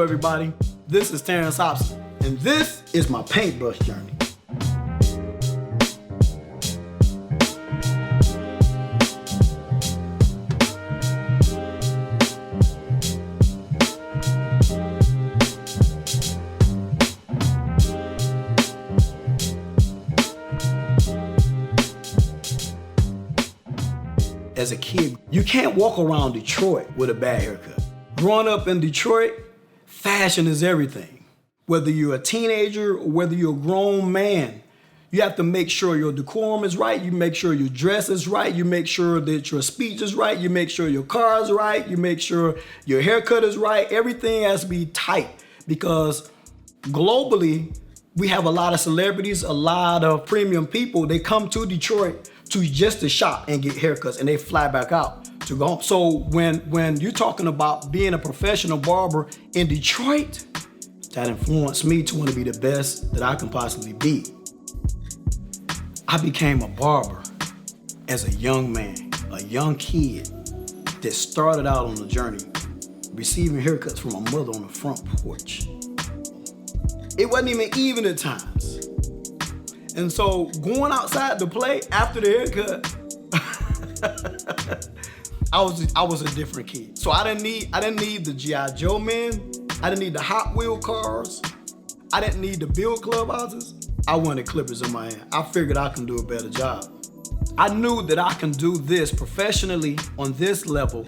everybody. This is Terrence Hopson, and this is my paintbrush journey. As a kid, you can't walk around Detroit with a bad haircut. Growing up in Detroit, fashion is everything. Whether you're a teenager or whether you're a grown man, you have to make sure your decorum is right, you make sure your dress is right, you make sure that your speech is right, you make sure your car is right, you make sure your haircut is right. Everything has to be tight because globally, we have a lot of celebrities, a lot of premium people. They come to Detroit to shop and get haircuts, and they fly back out to go home. So when you're talking about being a professional barber in Detroit, that influenced me to want to be the best that I can possibly be. I became a barber as a young man, a young kid that started out on the journey receiving haircuts from my mother on the front porch. It wasn't even at times. And so going outside to play after the haircut, I was a different kid. So I didn't need the G.I. Joe men. I didn't need the Hot Wheel cars. I didn't need the Bill clubhouses. I wanted clippers in my hand. I figured I can do a better job. I knew that I can do this professionally on this level.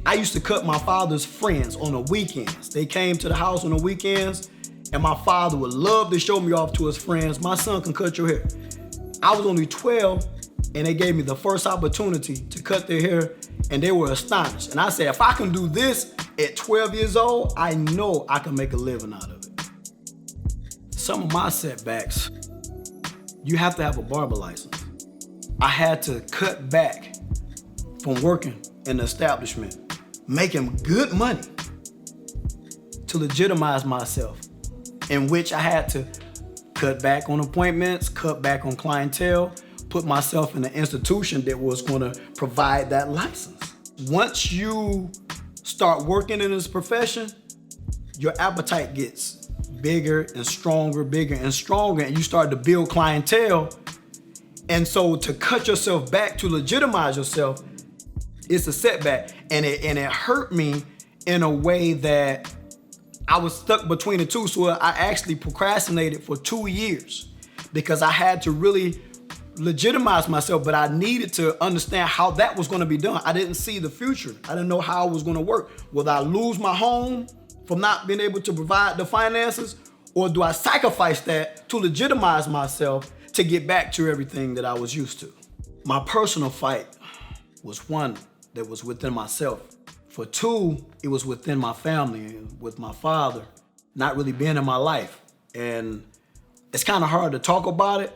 I used to cut my father's friends on the weekends. They came to the house on the weekends, and my father would love to show me off to his friends. My son can cut your hair. I was only 12, and they gave me the first opportunity to cut their hair, and they were astonished. And I said, if I can do this at 12 years old, I know I can make a living out of it. Some of my setbacks, you have to have a barber license. I had to cut back from working in the establishment, making good money to legitimize myself, in which I had to cut back on appointments, cut back on clientele, put myself in an institution that was gonna provide that license. Once you start working in this profession, your appetite gets bigger and stronger, and you start to build clientele. And so to cut yourself back, to legitimize yourself, it's a setback. And it hurt me in a way that I was stuck between the two. So I actually procrastinated for 2 years because I had to really legitimize myself, but I needed to understand how that was gonna be done. I didn't see the future. I didn't know how it was gonna work. Will I lose my home from not being able to provide the finances, or do I sacrifice that to legitimize myself to get back to everything that I was used to? My personal fight was one that was within myself. For two, it was within my family, with my father not really being in my life. And it's kind of hard to talk about it,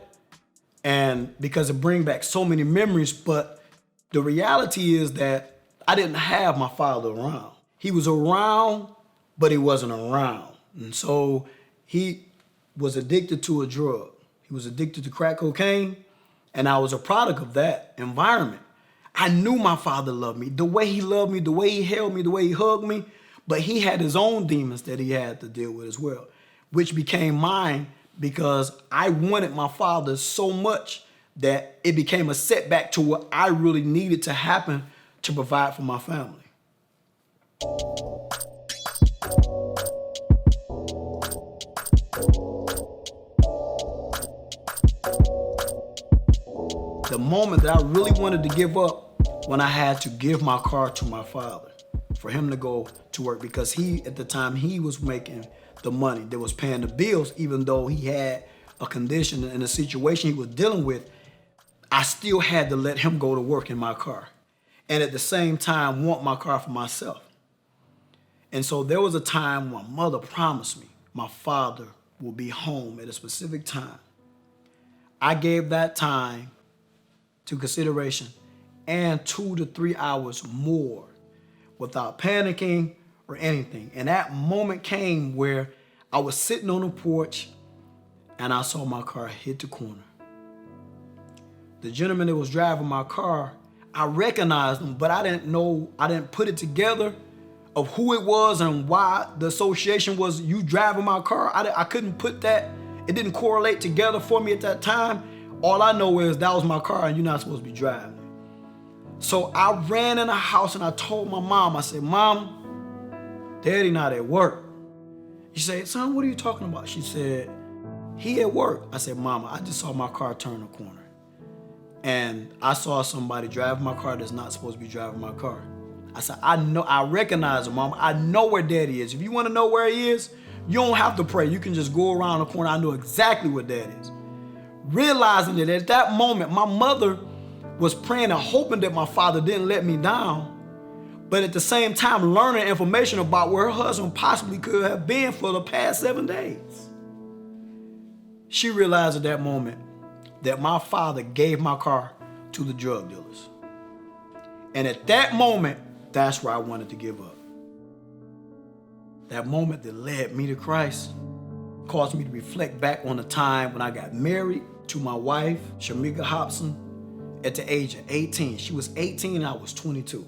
and because it brings back so many memories, but the reality is that I didn't have my father around. He was around, but he wasn't around. And so he was addicted to a drug. He was addicted to crack cocaine, and I was a product of that environment. I knew my father loved me, the way he loved me, the way he held me, the way he hugged me, but he had his own demons that he had to deal with as well, which became mine because I wanted my father so much that it became a setback to what I really needed to happen to provide for my family. The moment that I really wanted to give up, when I had to give my car to my father for him to go to work, because at the time, he was making the money that was paying the bills, even though he had a condition and a situation he was dealing with. I still had to let him go to work in my car, and at the same time want my car for myself. And so there was a time my mother promised me my father will be home at a specific time. I gave that time to consideration and 2 to 3 hours more without panicking or anything. And that moment came where I was sitting on the porch and I saw my car hit the corner. The gentleman that was driving my car, I recognized him, but I didn't put it together of who it was and why the association was you driving my car. I couldn't put that. It didn't correlate together for me at that time. All I know is that was my car and you're not supposed to be driving it. So I ran in the house and I told my mom, I said, Mom, Daddy not at work. She said, son, what are you talking about? She said, he at work. I said, Mama, I just saw my car turn a corner. And I saw somebody driving my car that's not supposed to be driving my car. I said, I know, I recognize him, Mama. I know where Daddy is. If you want to know where he is, you don't have to pray. You can just go around the corner. I know exactly where Dad is. Realizing that at that moment, my mother was praying and hoping that my father didn't let me down, but at the same time learning information about where her husband possibly could have been for the past 7 days. She realized at that moment that my father gave my car to the drug dealers. And at that moment, that's where I wanted to give up. That moment that led me to Christ caused me to reflect back on the time when I got married to my wife, Shamika Hopson, at the age of 18. She was 18 and I was 22.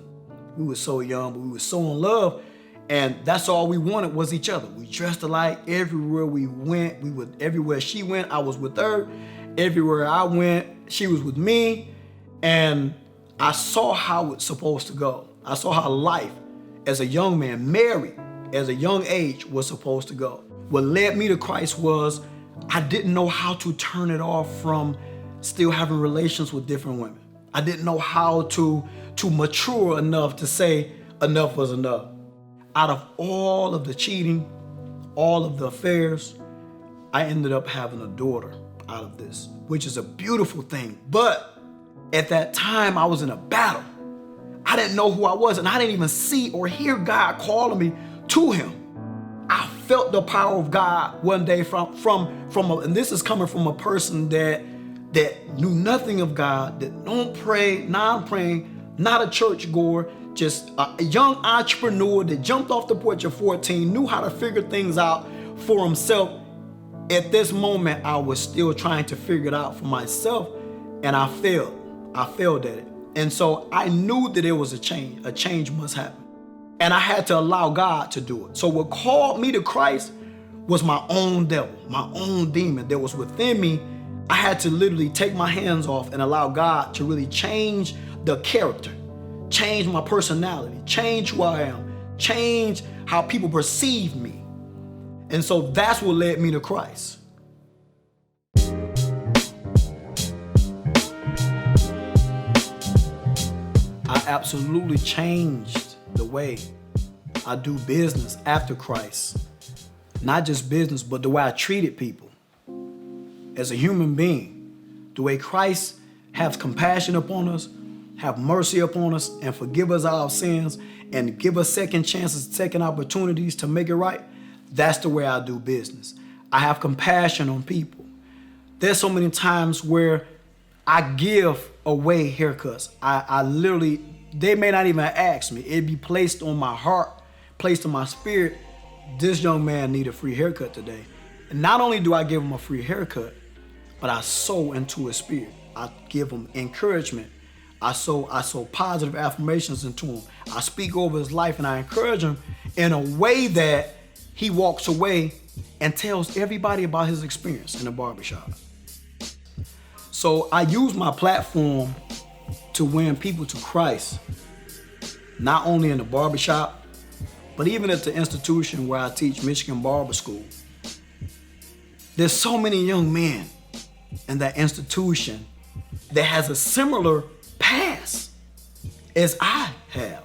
We were so young, but we were so in love, and that's all we wanted was each other. We dressed alike everywhere we went. Everywhere she went, I was with her. Everywhere I went, she was with me. And I saw how it's supposed to go. I saw how life as a young man, married as a young age, was supposed to go. What led me to Christ was I didn't know how to turn it off from still having relations with different women. I didn't know how to mature enough to say enough was enough. Out of all of the cheating, all of the affairs, I ended up having a daughter out of this, which is a beautiful thing. But at that time, I was in a battle. I didn't know who I was, and I didn't even see or hear God calling me to him. I felt the power of God one day and this is coming from a person that knew nothing of God, that don't pray, non-praying, not a church goer, just a young entrepreneur that jumped off the porch at 14, knew how to figure things out for himself. At this moment, I was still trying to figure it out for myself, and I failed. I failed at it. And so I knew that there was a change must happen. And I had to allow God to do it. So what called me to Christ was my own devil, my own demon that was within me. I had to literally take my hands off and allow God to really change the character, change my personality, change who I am, change how people perceive me. And so that's what led me to Christ. I absolutely changed the way I do business after Christ. Not just business, but the way I treated people as a human being. The way Christ has compassion upon us, have mercy upon us, and forgive us our sins, and give us second chances, second opportunities to make it right. That's the way I do business. I have compassion on people. There's so many times where I give away haircuts. I literally, they may not even ask me. It'd be placed on my heart, placed in my spirit. This young man need a free haircut today. And not only do I give him a free haircut, but I sow into his spirit. I give him encouragement. I sow positive affirmations into him. I speak over his life and I encourage him in a way that he walks away and tells everybody about his experience in the barbershop. So I use my platform to win people to Christ, not only in the barbershop, but even at the institution where I teach, Michigan Barber School. There's so many young men in that institution that has a similar past as I have.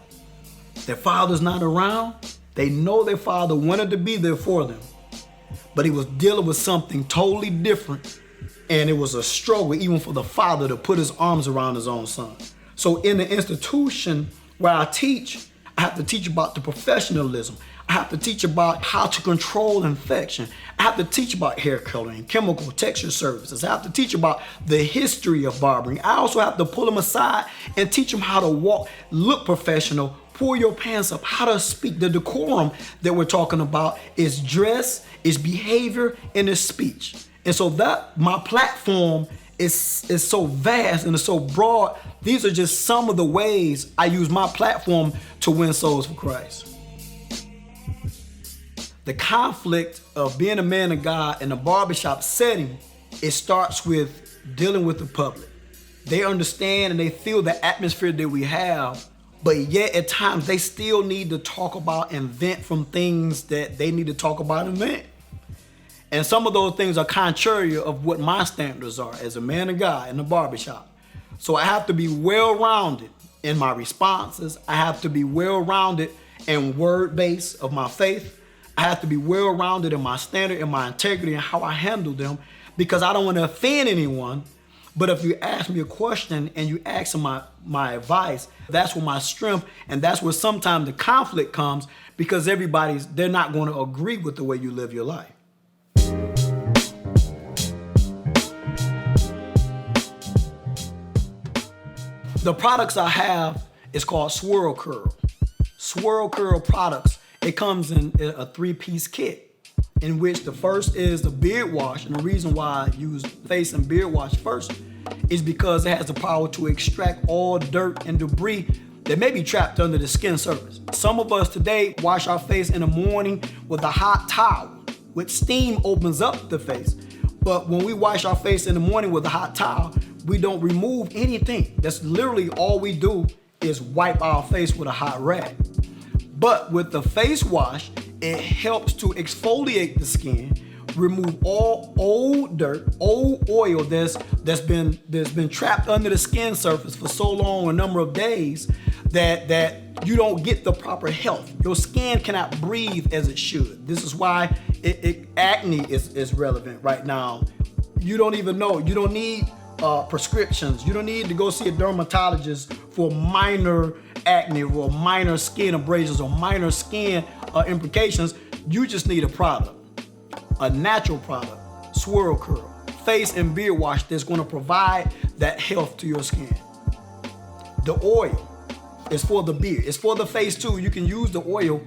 Their father's not around. They know their father wanted to be there for them, but he was dealing with something totally different, and it was a struggle even for the father to put his arms around his own son. So in the institution where I teach, I have to teach about the professionalism. I have to teach about how to control infection. I have to teach about hair coloring, chemical texture services. I have to teach about the history of barbering. I also have to pull them aside and teach them how to walk, look professional, pull your pants up, how to speak. The decorum that we're talking about is dress, is behavior, and is speech. And so that my platform is so vast and it's so broad. These are just some of the ways I use my platform to win souls for Christ. The conflict of being a man of God in a barbershop setting, it starts with dealing with the public. They understand and they feel the atmosphere that we have, but yet at times they still need to talk about and vent from things that they need to talk about and vent. And some of those things are contrary of what my standards are as a man of God in the barbershop. So I have to be well-rounded in my responses. I have to be well-rounded in word base of my faith. I have to be well-rounded in my standard and my integrity and how I handle them, because I don't want to offend anyone. But if you ask me a question and you ask my advice, that's where my strength, and that's where sometimes the conflict comes, because they're not going to agree with the way you live your life. The products I have is called Swurl Kurl. Swurl Kurl products, it comes in a 3-piece kit, in which the first is the beard wash. And the reason why I use face and beard wash first is because it has the power to extract all dirt and debris that may be trapped under the skin surface. Some of us today wash our face in the morning with a hot towel, which steam opens up the face. But when we wash our face in the morning with a hot towel, we don't remove anything. That's literally all we do is wipe our face with a hot rag. But with the face wash, it helps to exfoliate the skin, remove all old dirt, old oil that's been trapped under the skin surface for so long, a number of days, that you don't get the proper health. Your skin cannot breathe as it should. This is why acne is relevant right now. You don't even know. You don't need prescriptions. You don't need to go see a dermatologist for minor acne or minor skin abrasions or minor skin implications. You just need a product, a natural product, Swurl Kurl, face and beard wash that's going to provide that health to your skin. The oil is for the beard. It's for the face too. You can use the oil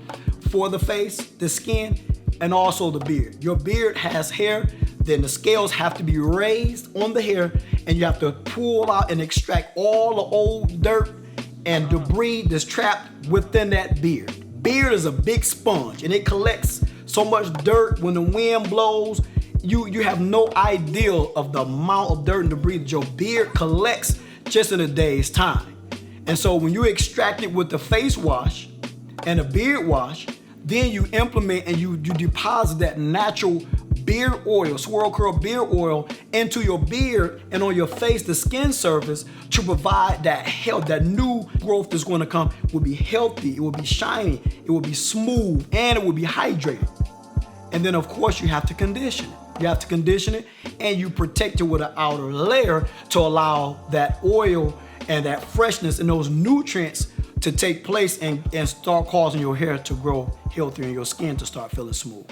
for the face, the skin, and also the beard. Your beard has hair, then the scales have to be raised on the hair, and you have to pull out and extract all the old dirt and debris that's trapped within that beard. Beard is a big sponge, and it collects so much dirt. When the wind blows, you have no idea of the amount of dirt and debris that your beard collects just in a day's time. And so when you extract it with the face wash and the beard wash, then you implement and you deposit that natural beard oil, Swurl Kurl beard oil, into your beard and on your face, the skin surface, to provide that health. That new growth that's going to come will be healthy, it will be shiny, it will be smooth, and it will be hydrated. And then of course you have to condition it. You have to condition it, and you protect it with an outer layer to allow that oil and that freshness and those nutrients to take place and start causing your hair to grow healthier and your skin to start feeling smooth.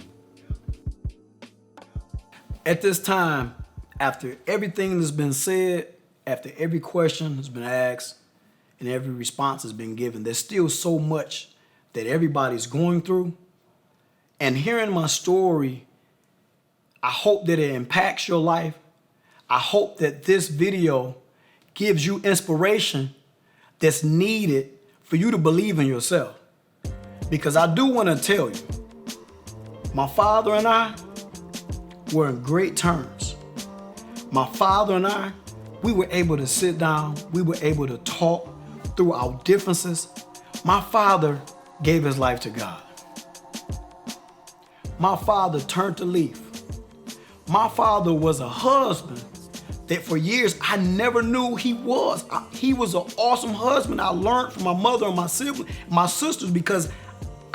At this time, after everything that's been said, after every question has been asked and every response has been given, there's still so much that everybody's going through. And hearing my story, I hope that it impacts your life. I hope that this video gives you inspiration that's needed for you to believe in yourself. Because I do want to tell you, my father and I were in great terms. My father and I, we were able to sit down, we were able to talk through our differences. My father gave his life to God. My father turned a leaf. My father was a husband that for years I never knew he was. He was an awesome husband. I learned from my mother and my siblings, my sisters, because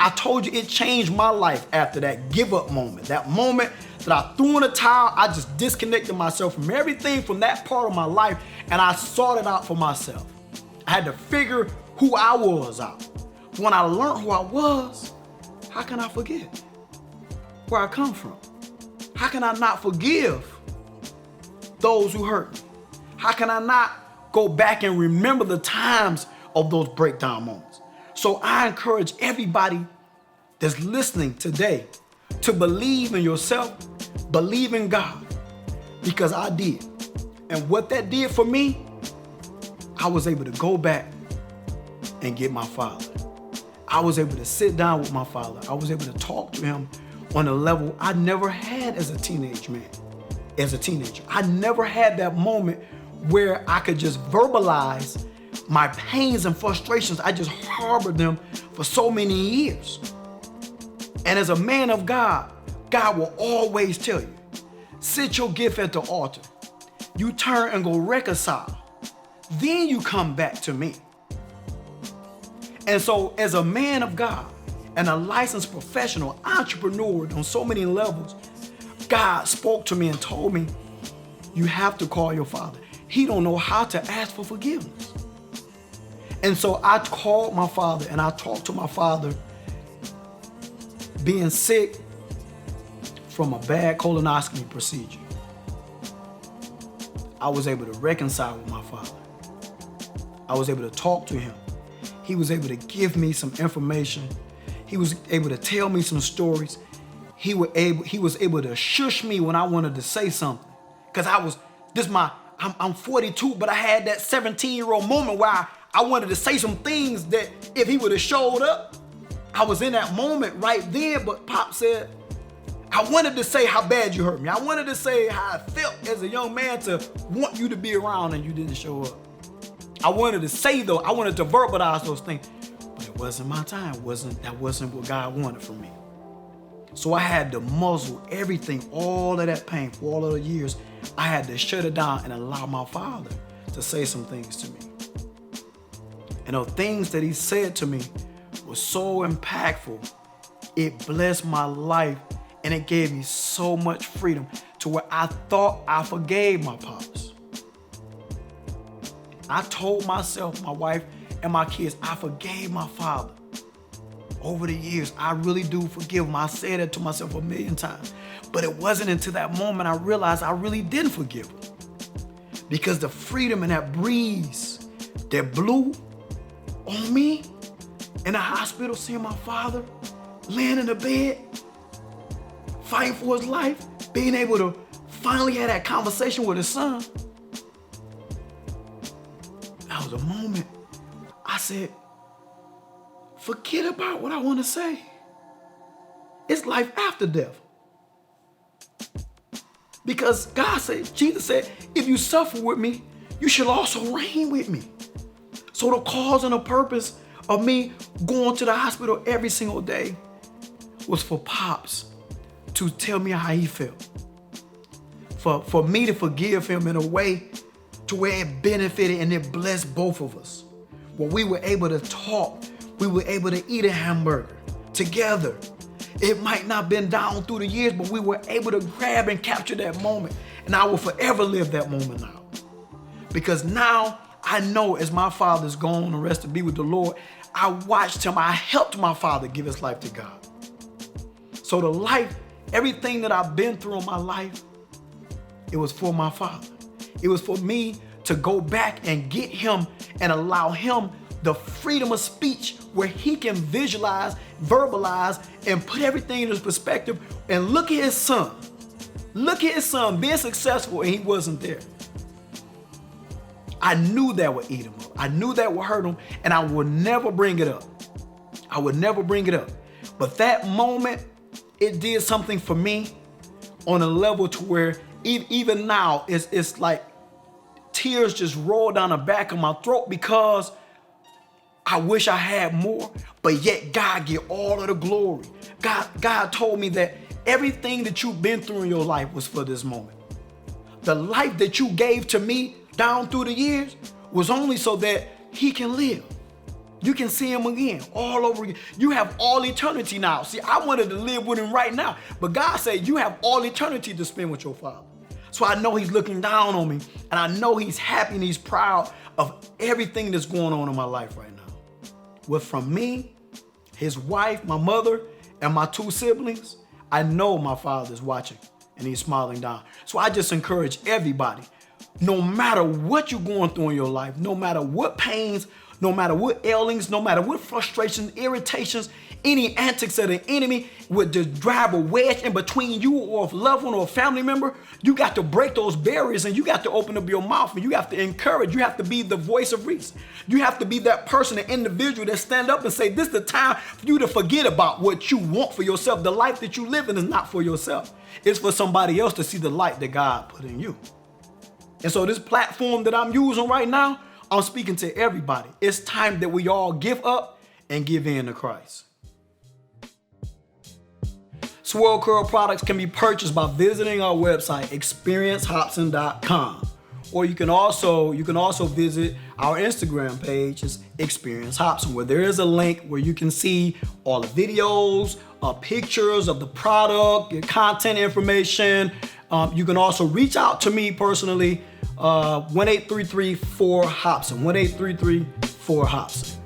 I told you it changed my life after that give up moment. That moment that I threw in the towel, I just disconnected myself from everything from that part of my life, and I sought it out for myself. I had to figure who I was out. When I learned who I was, how can I forget where I come from? How can I not forgive those who hurt me? How can I not go back and remember the times of those breakdown moments? So I encourage everybody that's listening today to believe in yourself, believe in God, because I did. And what that did for me, I was able to go back and get my father. I was able to sit down with my father. I was able to talk to him on a level I never had as a teenager. I never had that moment where I could just verbalize my pains and frustrations. I just harbored them for so many years. And as a man of God, God will always tell you, sit your gift at the altar. You turn and go reconcile. Then you come back to me. And so as a man of God and a licensed professional entrepreneur on so many levels, God spoke to me and told me, you have to call your father. He don't know how to ask for forgiveness. And so I called my father and I talked to my father, being sick from a bad colonoscopy procedure. I was able to reconcile with my father. I was able to talk to him. He was able to give me some information. He was able to tell me some stories. He was able to shush me when I wanted to say something. Cause I'm 42, but I had that 17-year-old moment where I wanted to say some things that if he would have showed up, I was in that moment right there. But Pop said, I wanted to say how bad you hurt me. I wanted to say how I felt as a young man to want you to be around and you didn't show up. I wanted to say though, I wanted to verbalize those things, but it wasn't my time. That wasn't what God wanted from me. So I had to muzzle everything, all of that pain for all of the years. I had to shut it down and allow my father to say some things to me. And the things that he said to me were so impactful. It blessed my life and it gave me so much freedom to where I thought I forgave my pops. I told myself, my wife, and my kids, I forgave my father. Over the years, I really do forgive him. I said it to myself a million times. But it wasn't until that moment I realized I really didn't forgive him. Because the freedom and that breeze that blew on me in the hospital, seeing my father laying in the bed, fighting for his life, being able to finally have that conversation with his son. That was a moment I said, forget about what I want to say. It's life after death. Because God said, Jesus said, if you suffer with me, you shall also reign with me. So the cause and the purpose of me going to the hospital every single day was for Pops to tell me how he felt. For me to forgive him in a way to where it benefited and it blessed both of us. When we were able to talk, we were able to eat a hamburger together. It might not have been down through the years, but we were able to grab and capture that moment. And I will forever live that moment now. Because now I know as my father's gone, the rest to be with the Lord, I watched him, I helped my father give his life to God. So the life, everything that I've been through in my life, it was for my father. It was for me to go back and get him and allow him the freedom of speech where he can visualize, verbalize, and put everything in his perspective and look at his son. Look at his son being successful and he wasn't there. I knew that would eat him up. I knew that would hurt him and I would never bring it up. I would never bring it up. But that moment, it did something for me on a level to where even now it's like tears just roll down the back of my throat because I wish I had more, but yet God get all of the glory. God told me that everything that you've been through in your life was for this moment. The life that you gave to me down through the years was only so that he can live. You can see him again, all over again. You have all eternity now. See, I wanted to live with him right now, but God said you have all eternity to spend with your father. So I know he's looking down on me, and I know he's happy and he's proud of everything that's going on in my life right now. With from me, his wife, my mother, and my two siblings, I know my father's watching and he's smiling down. So I just encourage everybody, no matter what you're going through in your life, no matter what pains, no matter what ailings, no matter what frustrations, irritations, any antics of the enemy would just drive a wedge in between you or a loved one or a family member, you got to break those barriers and you got to open up your mouth and you have to encourage. You have to be the voice of reason. You have to be that person, the individual that stand up and say, this is the time for you to forget about what you want for yourself. The life that you live in is not for yourself. It's for somebody else to see the light that God put in you. And so this platform that I'm using right now, I'm speaking to everybody. It's time that we all give up and give in to Christ. Swurl Kurl products can be purchased by visiting our website, experiencehopson.com. Or you can also visit our Instagram page, it's Experience Hopson, where there is a link where you can see all the videos, pictures of the product, your content information. You can also reach out to me personally, 1-833-4-HOPSON, 1-833-4-HOPSON.